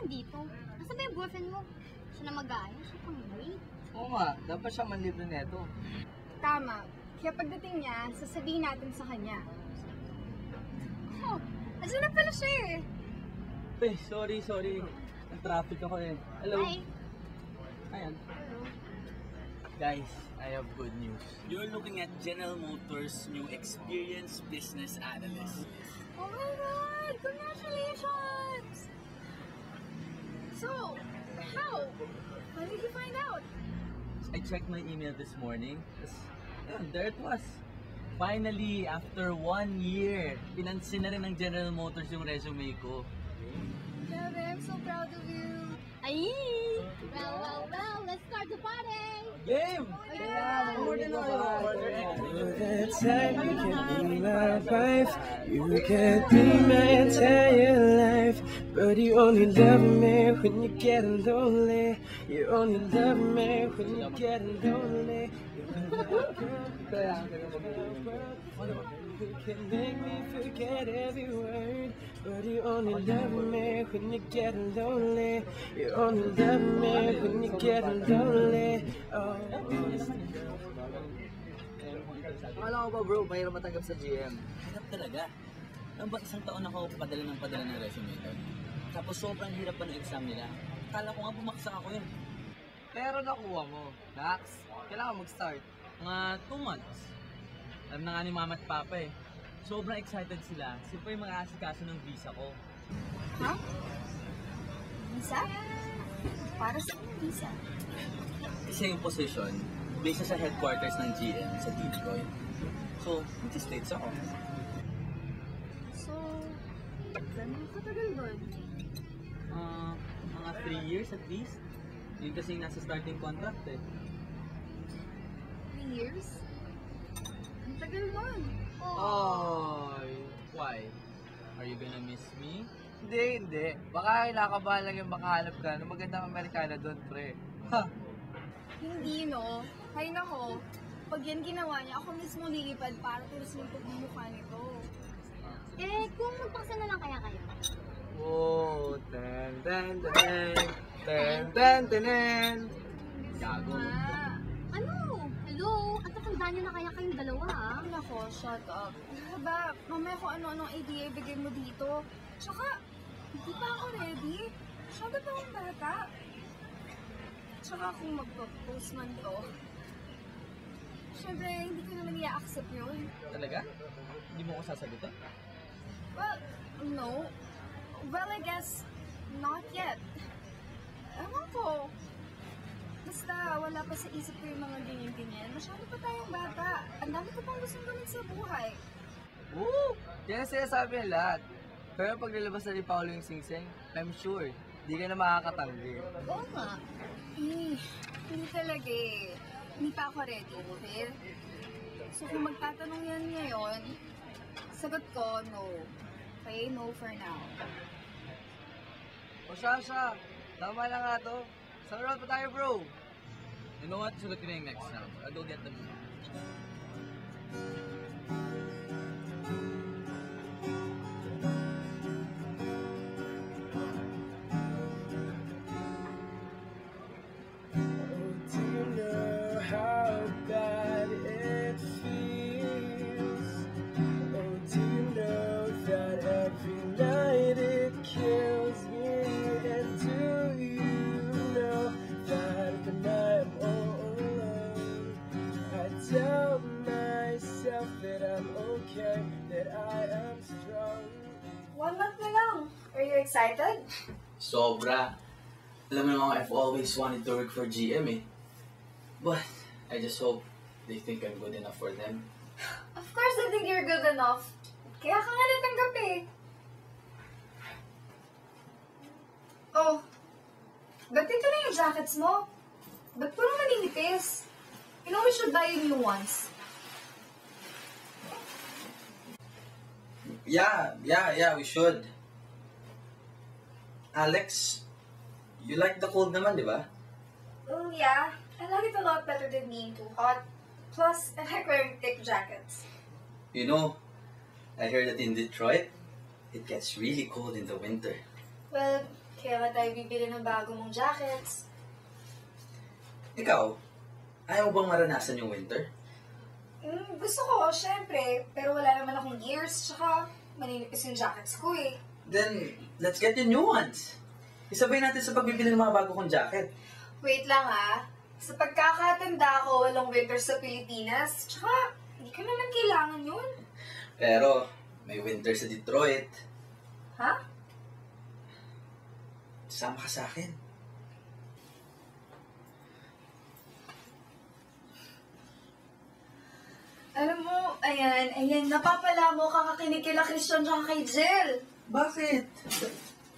nandito? Nasaan ba yung boyfriend mo? Siya na mag-aaya, siya pang wait. Oo nga, dapat siya manlibre neto. Tama. Kaya pagdating niya, sasabihin natin sa kanya. Oh, asa na pala siya eh. Sorry. Ang traffic ako eh. Hello. Hi. Ayan. Hello. Guys, I have good news. You're looking at General Motors' new Experienced Business Analyst. Oh my God! Congratulations! So, how? How did you find out? I checked my email this morning. There it was. Finally, after 1 year, pinansin na rin ng General Motors yung resume ko. Grabe, I'm so proud of you. Ay! Well, let's start the party! Game! You're the type, you can be my wife. You can be my entire life. But you only love me when you get lonely. You only love me when you get lonely. You can make me forget every word. But you only love me when you get lonely. You only love me when you get lonely. Oh. Akala ko ba bro, mahirap matanggap sa GM. Hirap talaga. Alam ba, isang taon ako padala ng resume doon. Tapos sobrang hirap pa ng exam nila. Akala ko nga bumaksak ako yun. Pero nakuha mo. Dax, kailangan mag-start. Mga 2 months. Alam na nga ni mama at papa eh. Sobrang excited sila. Sila pa yung mag-aasikaso ng visa ko. Ha? Visa? Para sa visa? Kasi yung position, based sa headquarters ng GM sa Detroit. So, mag-states ako. So, gano'n katagal doon? Mga 3 years at least. Yun kasi nasa starting contract eh. 3 years? Ang tagal nun. Oy, why? Are you gonna miss me? Hindi. Baka kinakabahan lang yung makahanap ka ng magandang Amerikana doon, pre. Ha! Hindi, no? Hay nako, pag yan ginawa niya, ako mismo lilipad para tulis yung pagmumukha nito. Eh, kung magpaksa na lang kaya kayo? Oh, ten. Gago. Ah, Ano? Hello? At tatandaan niyo na kaya kayong dalawa, ah? nako, shut up. Ano ba, mamaya kung ano-anong idea ibigay mo dito. Tsaka, hindi pa ako ready. Masyado pa akong bata. Tsaka kung mag-propose man to, syempre, hindi ko naman i-accept yun. Talaga? Hindi mo ko sasagutin? Well, no. Well, I guess, not yet. Ewan ko. Basta, wala pa sa isip ko yung mga ganyan-ganyan. Masyado pa tayong bata. Ang dami ko pang gustong gawin sa buhay. Woo! Yan ang sinasabi ng lahat. Pero pag nilabas na ni Paolo yung singsing, I'm sure, di ka na makakatanggi. Oo nga. Hindi talaga eh. Hindi pa ako ready, okay? So kung magtatanong yan ngayon, sagot ko, no. Okay, no for now. O siya. Tama na nga to. Sa round pa tayo, bro. You know what? Sugot ko na yung next round. I'll go get them. Do you know how bad it feels? Oh, do you know that every night it kills me? And do you know that when I'm all alone, I tell myself that I'm okay, that I am strong. 1 month na lang. Are you excited? Sobra. Alam mo naman, I've always wanted to work for GM eh. But, I just hope they think I'm good enough for them. Of course, I think you're good enough. Kaya ka nga natanggap eh. Oh, ba't ito na yung jackets mo? Ba't puro maninipis? You know we should buy you new ones. Yeah, we should. Alex, you like the cold naman, di ba? Oh yeah, I like it a lot better than being too hot. Plus, I like wearing thick jackets. You know, I heard that in Detroit, it gets really cold in the winter. Well, Kaya nga tayo bibili ng bago mong jackets. Ikaw, ayaw mo bang maranasan yung winter? Gusto ko, syempre. Pero wala naman akong gears, tsaka maninipis yung jackets ko eh. Then, let's get you new ones. Isabay natin sa pagbibili ng mga bago kong jacket. Wait lang ah. Sa pagkakatanda ko, walang winter sa Pilipinas. Tsaka, hindi ko naman kailangan yun. Pero, may winter sa Detroit. Ha? Sama ka sa akin. Alam mo, ayan, napapala mo kakakinig kila Christian tsaka kay Jill. Bakit?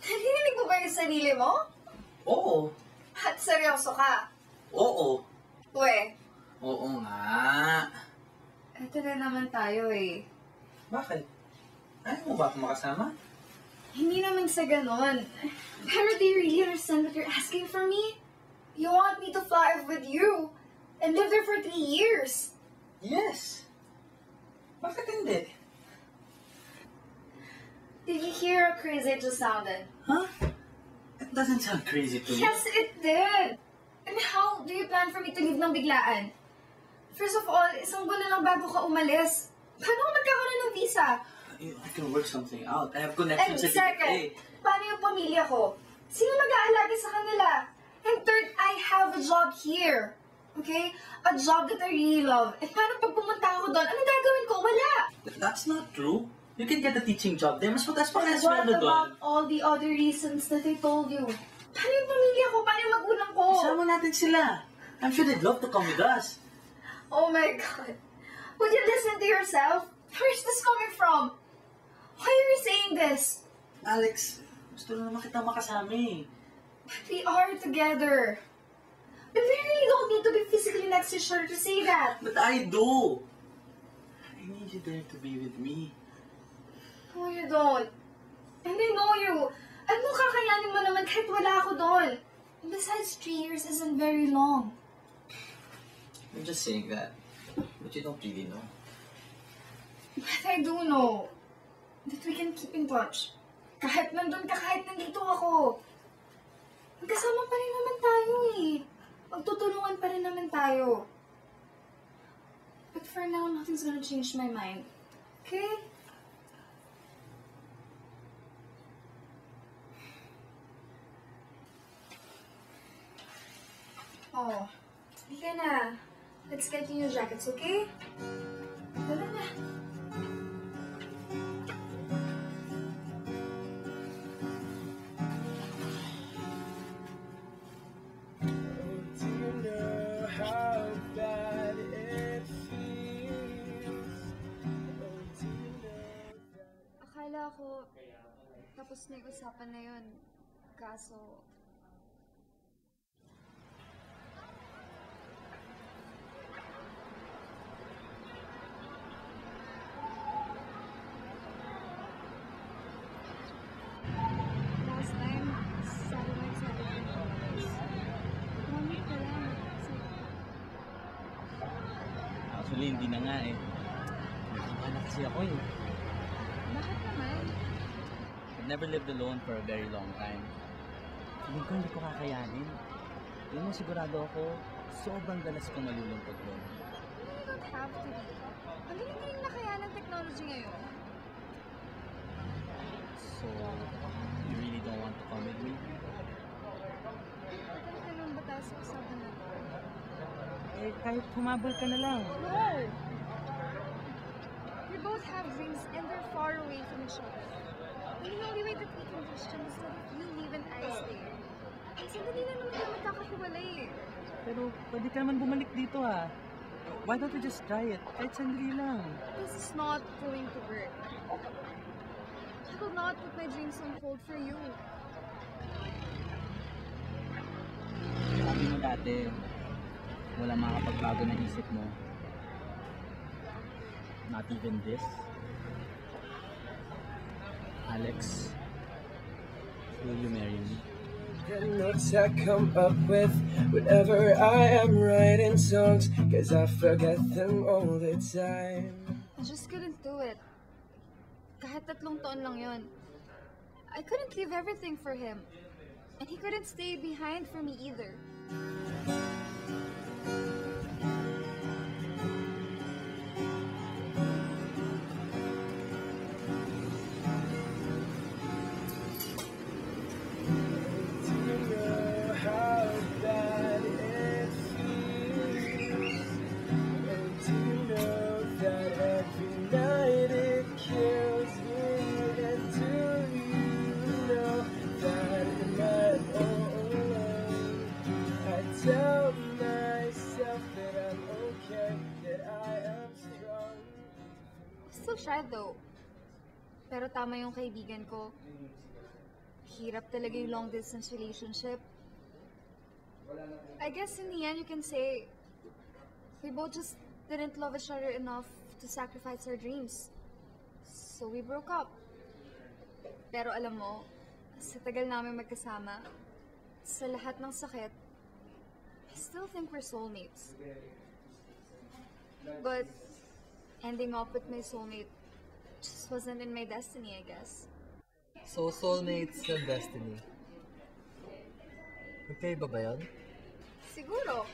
Narinig mo ba yung sarili mo? Oo. At seryoso ka? Oo. Uwe, Oo nga. eto na naman tayo eh. Bakit? Ayaw mo ba ako makasama? Hindi naman sa ganon. Pero do you really understand what you're asking for me? You want me to fly with you and live there for 3 years? Yes. Bakit hindi? Did you hear how crazy it just sounded? Huh? It doesn't sound crazy to me. Yes, it did! And how do you plan for me to leave ng biglaan? First of all, isang buwan na lang bago ka umalis. Paano ka magkakaroon ng visa? I can work something out. I have And connections every second, day. paano yung pamilya ko? Sino mag-aalaga sa kanila? And third, I have a job here. Okay? A job that I really love. And paano pag pumunta ako doon, ano gagawin ko? Wala! That's not true. You can get a teaching job there. Mas mataas pa kaya What sweldo doon. about all the other reasons that I told you? Paano yung pamilya ko? Paano yung magulang ko? Isama natin sila. I'm sure they'd love to come with us. Oh my God. Would you listen to yourself? Where's this coming from? Why are you saying this? Alex, gusto na naman kita makasama eh. But we are together. But we really don't need to be physically next to each other to say that. But I do. I need you there to be with me. No, you don't. And I know you. Ano kakayanin mo naman kahit wala ako doon? And besides, 3 years isn't very long. I'm just saying that. But you don't really know. But I do know that we can keep in touch. Kahit nandun ka, kahit nandito ako. Magkasama pa rin naman tayo eh. Magtutulungan pa rin naman tayo. But for now, nothing's gonna change my mind. Okay? Oh, hindi ka na. Let's get you new jackets, okay? Tara na. Do you know how bad it feels? Oh, do you know that... Akala ko, tapos na yung usapan na yun. Kaso, last time, sabi mo yung $7. Mamit ka lang. Actually, hindi na nga eh. Nagkita na kasi ako eh. Bakit naman? I've never lived alone for a very long time. Feeling ko hindi ko kakayanin. Alam mo, sigurado ako, sobrang dalas ko malulungkot doon. You don't have to be. Ang galing na kaya ng technology ngayon. So, you really don't want to come with me? Bakit naman ba tayo sa usapan na to? Eh, kahit humabol ka na lang. No! We both have dreams and they're far away from each other. And the only way that we can reach them is that if you leave and I stay. And sandali na naman tayo magkakahiwalay eh. Pero pwede ka naman bumalik dito ha. Why don't you just try it? Kahit sandali lang. This is not going to work. I will not put my dreams on hold for you. Sabi mo dati, wala makapagbago ng isip mo. Not even this. Alex, will you marry me? The notes I come up with whenever I am writing songs, 'cause I forget them all the time. I just couldn't do it. Kahit 3 taon lang yun. I couldn't leave everything for him. And he couldn't stay behind for me either. Tell myself that I'm okay, that I am strong. Still shy though. Pero tama yung kaibigan ko. Hirap talaga yung long distance relationship. I guess in the end you can say we both just didn't love each other enough to sacrifice our dreams. So we broke up. Pero alam mo, sa tagal namin magkasama, sa lahat ng sakit, I still think we're soulmates. But ending up with my soulmate just wasn't in my destiny, I guess. So, soulmates and destiny. Magkaiba ba yan? Siguro.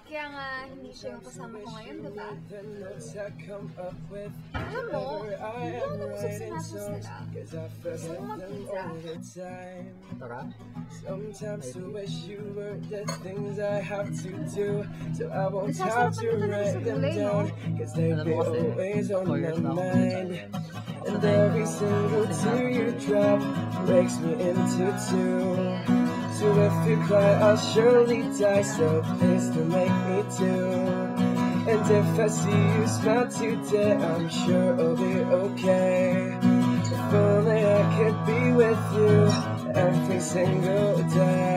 Kaya nga, hindi siya yung kasama ko ngayon, diba? The notes I come up with, Alam mo, whenever I hindi am ako nabusog sa writing nachos songs, nila. 'cause I forget them magpizza. all the time. Tara. Sometimes I wish you were the things I have to do, so I won't Nasasarapan have to ka talaga write sa them gulay, no? down, 'cause they'd Alam be mo kasi, always on 4 my years na ako mind. challenge. And every single tear you drop breaks me into two. So if you cry, I'll surely die, so please don't make me do. And if I see you smile today, I'm sure I'll be okay. If only I could be with you every single day.